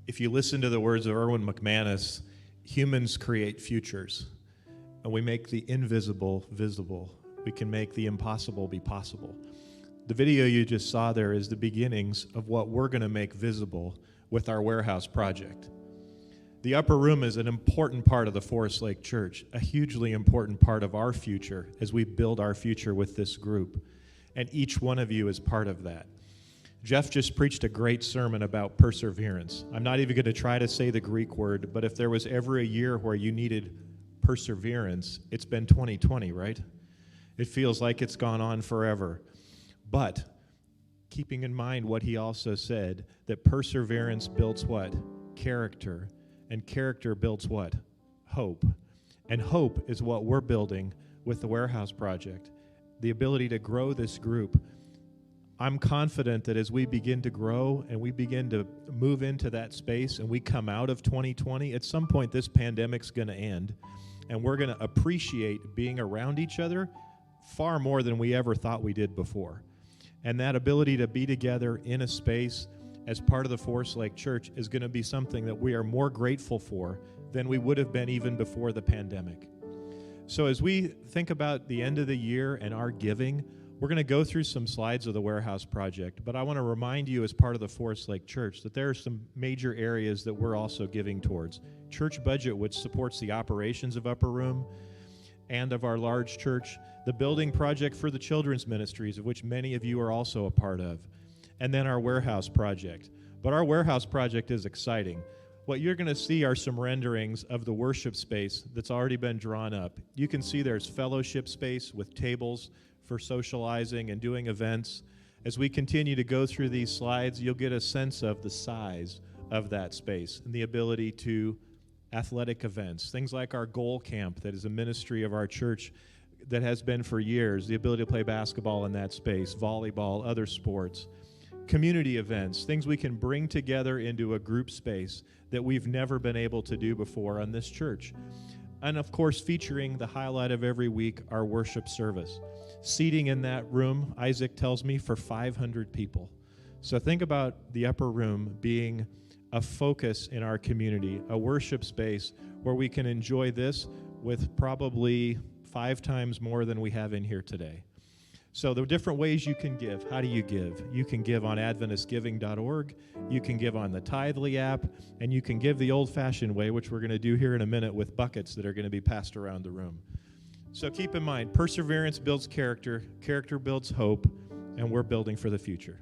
If you listen to the words of Erwin McManus, humans create futures, and we make the invisible visible. We can make the impossible be possible. The video you just saw there is the beginnings of what we're going to make visible with our warehouse project. The upper room is an important part of the Forest Lake Church, a hugely important part of our future as we build our future with this group. And each one of you is part of that. Jeff just preached a great sermon about perseverance. I'm not even going to try to say the Greek word, but if there was ever a year where you needed perseverance, it's been 2020, right? It feels like it's gone on forever. But keeping in mind what he also said, that perseverance builds what? Character. And character builds what? Hope. And hope is what we're building with the warehouse project. The ability to grow this group. I'm confident that as we begin to grow and we begin to move into that space and we come out of 2020, at some point this pandemic's going to end. And we're going to appreciate being around each other far more than we ever thought we did before. And that ability to be together in a space as part of the Forest Lake Church is going to be something that we are more grateful for than we would have been even before the pandemic. So as we think about the end of the year and our giving, we're going to go through some slides of the warehouse project, but I want to remind you as part of the Forest Lake Church that there are some major areas that we're also giving towards. Church budget, which supports the operations of Upper Room and of our large church, the building project for the children's ministries, of which many of you are also a part of, and then our warehouse project. But our warehouse project is exciting. What you're going to see are some renderings of the worship space that's already been drawn up. You can see there's fellowship space with tables for socializing and doing events. As we continue to go through these slides, you'll get a sense of the size of that space and the ability to athletic events, things like our goal camp that is a ministry of our church that has been for years, the ability to play basketball in that space, volleyball, other sports. Community events, things we can bring together into a group space that we've never been able to do before on this church. And of course, featuring the highlight of every week, our worship service. Seating in that room, Isaac tells me, for 500 people. So think about the upper room being a focus in our community, a worship space where we can enjoy this with probably 5 times more than we have in here today. So the different ways you can give. How do you give? You can give on AdventistGiving.org. You can give on the Tithely app. And you can give the old-fashioned way, which we're going to do here in a minute with buckets that are going to be passed around the room. So keep in mind, perseverance builds character, character builds hope, and we're building for the future.